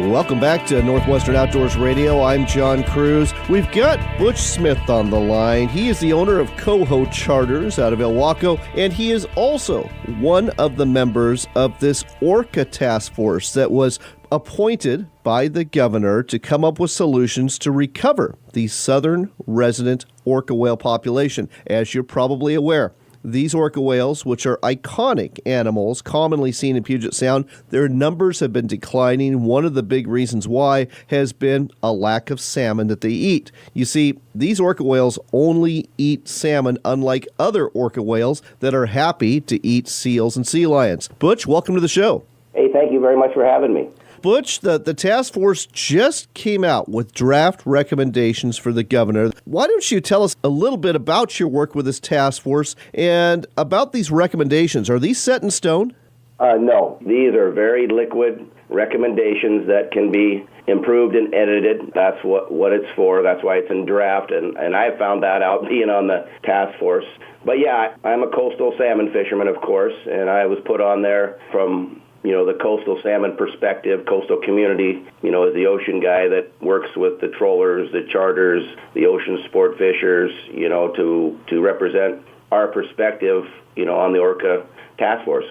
Welcome back to Northwestern Outdoors Radio. I'm John Cruz. We've got Butch Smith on the line. He is the owner of Coho Charters out of Ilwaco, and he is also one of the members of this Orca Task Force that was appointed by the governor to come up with solutions to recover the southern resident orca whale population. As you're probably aware, these orca whales, which are iconic animals commonly seen in Puget Sound, their numbers have been declining. One of the big reasons why has been a lack of salmon that they eat. You see, these orca whales only eat salmon, unlike other orca whales that are happy to eat seals and sea lions. Butch, welcome to the show. Hey, thank you very much for having me. Butch, the task force just came out with draft recommendations for the governor. Why don't you tell us a little bit about your work with this task force and about these recommendations? Are these set in stone? No, these are very liquid recommendations that can be improved and edited. That's what it's for. That's why it's in draft, and I found that out being on the task force. But yeah, I'm a coastal salmon fisherman, of course, and I was put on there from the coastal salmon perspective, coastal community, as the ocean guy that works with the trollers, the charters, the ocean sport fishers, to represent our perspective, on the Orca Task Force.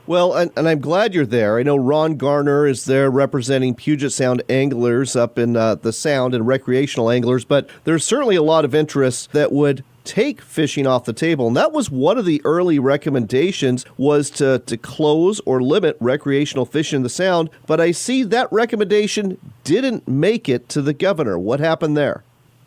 Well, and I'm glad you're there. I know Ron Garner is there representing Puget Sound anglers up in the Sound and recreational anglers, but there's certainly a lot of interest that would take fishing off the table. And that was one of the early recommendations, was to close or limit recreational fishing in the Sound. But I see that recommendation didn't make it to the governor. What happened there?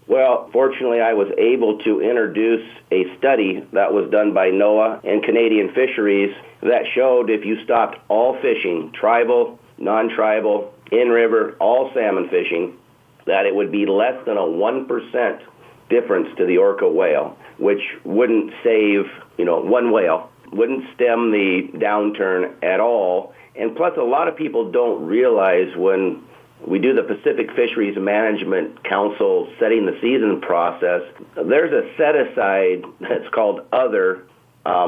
Well, fortunately, I was able to introduce a study that was done by NOAA and Canadian Fisheries that showed if you stopped all fishing, tribal, non-tribal, in-river, all salmon fishing, that it would be less than a 1% difference to the orca whale, which wouldn't save, one whale, wouldn't stem the downturn at all. And plus, a lot of people don't realize when we do the Pacific Fisheries Management Council setting the season process, there's a set-aside that's called other,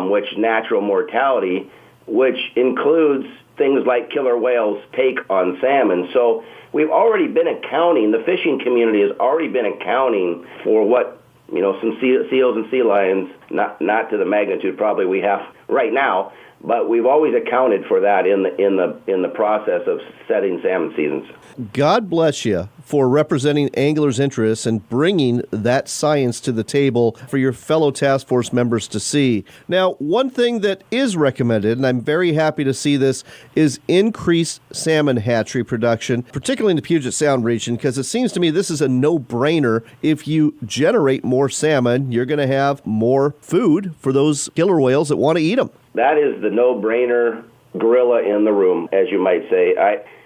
which natural mortality, which includes things like killer whales take on salmon. So we've already been accounting, the fishing community has already been accounting for what, some seals and sea lions, not to the magnitude probably we have right now, but we've always accounted for that in the process of setting salmon seasons. God bless you for representing anglers' interests and bringing that science to the table for your fellow task force members to see. Now, one thing that is recommended, and I'm very happy to see this, is increased salmon hatchery production, particularly in the Puget Sound region, because it seems to me this is a no-brainer. If you generate more salmon, you're going to have more food for those killer whales that want to eat them. That is the no-brainer gorilla in the room, as you might say.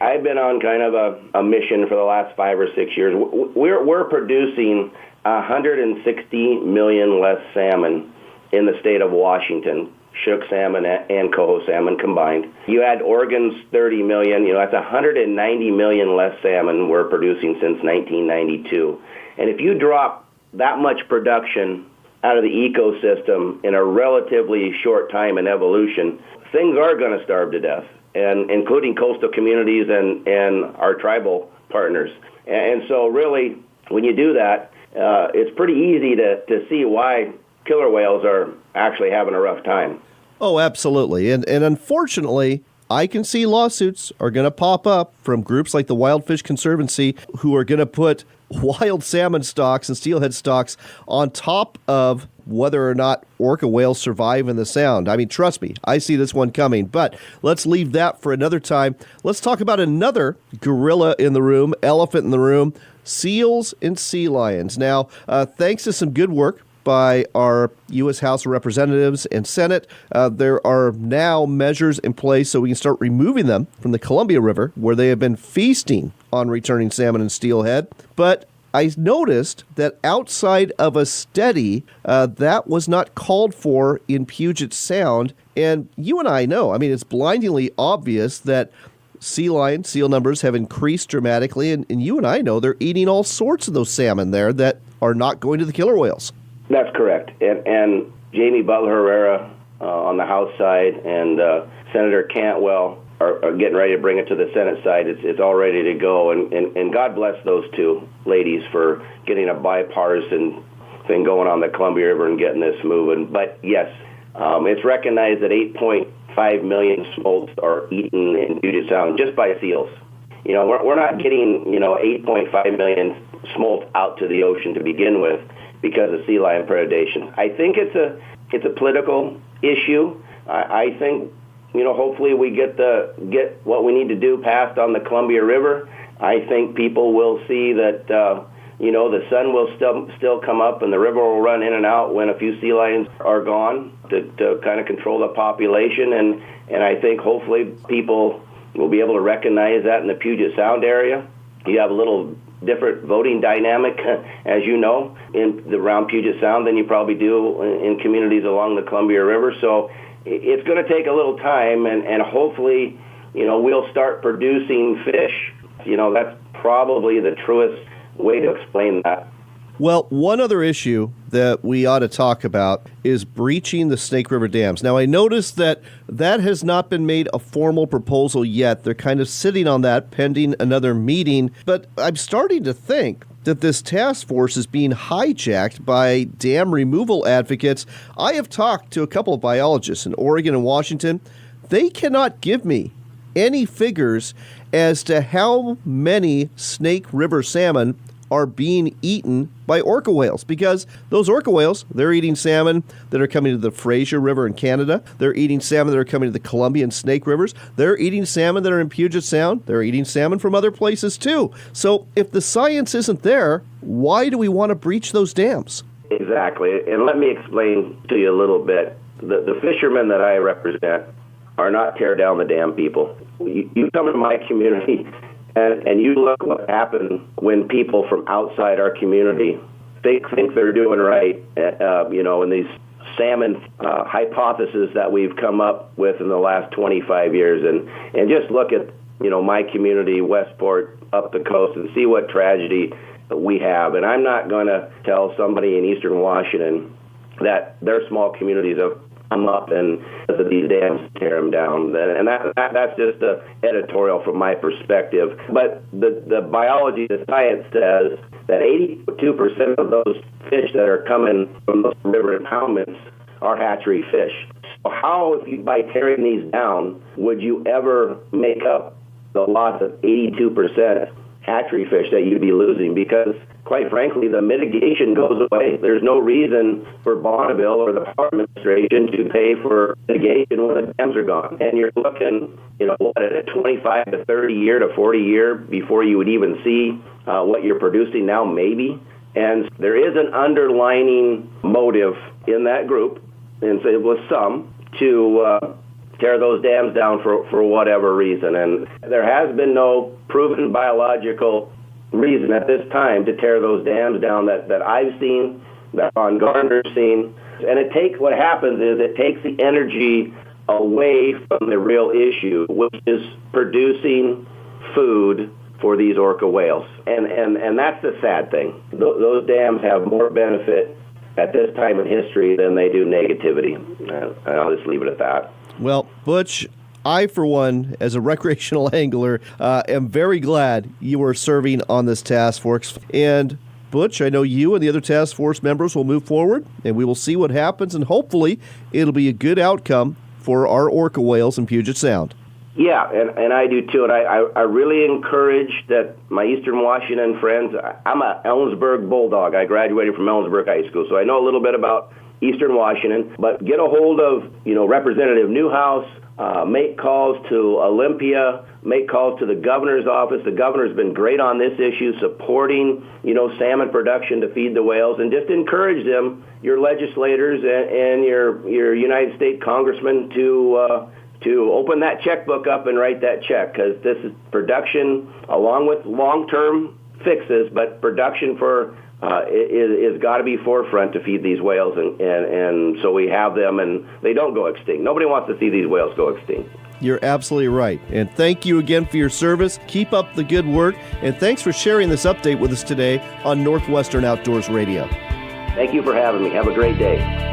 I've been on kind of a mission for the last 5 or 6 years. We're producing 160 million less salmon in the state of Washington, Chinook salmon and coho salmon combined. You add Oregon's 30 million, that's 190 million less salmon we're producing since 1992. And if you drop that much production out of the ecosystem in a relatively short time in evolution, things are going to starve to death, and including coastal communities and our tribal partners. And so really, when you do that, it's pretty easy to see why killer whales are actually having a rough time. Oh, absolutely. And unfortunately, I can see lawsuits are going to pop up from groups like the Wild Fish Conservancy who are going to put wild salmon stocks and steelhead stocks on top of whether or not orca whales survive in the Sound. I mean, trust me, I see this one coming. But let's leave that for another time. Let's talk about another gorilla in the room, elephant in the room, seals and sea lions. Now, thanks to some good work by our U.S. House of Representatives and Senate, there are now measures in place so we can start removing them from the Columbia River, where they have been feasting on returning salmon and steelhead. But I noticed that outside of a study, that was not called for in Puget Sound. And you and I know, it's blindingly obvious that seal numbers have increased dramatically. And you and I know they're eating all sorts of those salmon there that are not going to the killer whales. That's correct. And Jamie Butler Herrera on the House side and Senator Cantwell are getting ready to bring it to the Senate side. It's all ready to go, and God bless those two ladies for getting a bipartisan thing going on the Columbia River and getting this moving. But yes, it's recognized that 8.5 million smolts are eaten in Puget Sound just by seals. We're not getting 8.5 million smolts out to the ocean to begin with because of sea lion predation. I think it's a political issue. I think hopefully we get what we need to do passed on the Columbia River. I think people will see that the sun will still come up and the river will run in and out when a few sea lions are gone to kind of control the population. And I think hopefully people will be able to recognize that in the Puget Sound area. You have a little different voting dynamic, as you know, around Puget Sound than you probably do in communities along the Columbia River. So it's going to take a little time, and hopefully, we'll start producing fish. That's probably the truest way to explain that. Well, one other issue that we ought to talk about is breaching the Snake River dams. Now, I noticed that has not been made a formal proposal yet. They're kind of sitting on that pending another meeting. But I'm starting to think that this task force is being hijacked by dam removal advocates. I have talked to a couple of biologists in Oregon and Washington. They cannot give me any figures as to how many Snake River salmon are being eaten by orca whales, because those orca whales, they're eating salmon that are coming to the Fraser River in Canada. They're eating salmon that are coming to the Columbia and Snake Rivers. They're eating salmon that are in Puget Sound. They're eating salmon from other places too. So if the science isn't there, why do we want to breach those dams? Exactly. And let me explain to you a little bit. The fishermen that I represent are not tear down the dam people. You come into my community and you look what happened when people from outside our community think they're doing right, in these salmon hypotheses that we've come up with in the last 25 years. And just look at, my community, Westport, up the coast, and see what tragedy we have. And I'm not going to tell somebody in eastern Washington that their small communities have come up and these dams tear them down. And that's just an editorial from my perspective. But the biology, the science says that 82% of those fish that are coming from those river impoundments are hatchery fish. So how, by tearing these down, would you ever make up the loss of 82% hatchery fish that you'd be losing? Because quite frankly, the mitigation goes away. There's no reason for Bonneville or the Power Administration to pay for mitigation when the dams are gone. And you're looking, at a 25 to 30 year to 40 year before you would even see what you're producing now, maybe. And there is an underlining motive in that group, and so it was some, to tear those dams down for whatever reason. And there has been no proven biological reason at this time to tear those dams down that I've seen, that Ron Gardner's seen. And what happens is it takes the energy away from the real issue, which is producing food for these orca whales. And that's the sad thing. Those dams have more benefit at this time in history than they do negativity. And I'll just leave it at that. Well, Butch, I, for one, as a recreational angler, am very glad you are serving on this task force. And, Butch, I know you and the other task force members will move forward, and we will see what happens, and hopefully it'll be a good outcome for our orca whales in Puget Sound. Yeah, and I do too. And I really encourage that my Eastern Washington friends, I'm a Ellensburg Bulldog. I graduated from Ellensburg High School, so I know a little bit about Eastern Washington. But get a hold of, Representative Newhouse, make calls to Olympia, make calls to the governor's office. The governor's been great on this issue, supporting, salmon production to feed the whales, and just encourage them, your legislators and your United States congressmen to open that checkbook up and write that check, because this is production along with long-term fixes, but production for is got to be forefront to feed these whales, and so we have them and they don't go extinct. Nobody wants to see these whales go extinct. You're absolutely right. And thank you again for your service. Keep up the good work. And thanks for sharing this update with us today on Northwestern Outdoors Radio. Thank you for having me. Have a great day.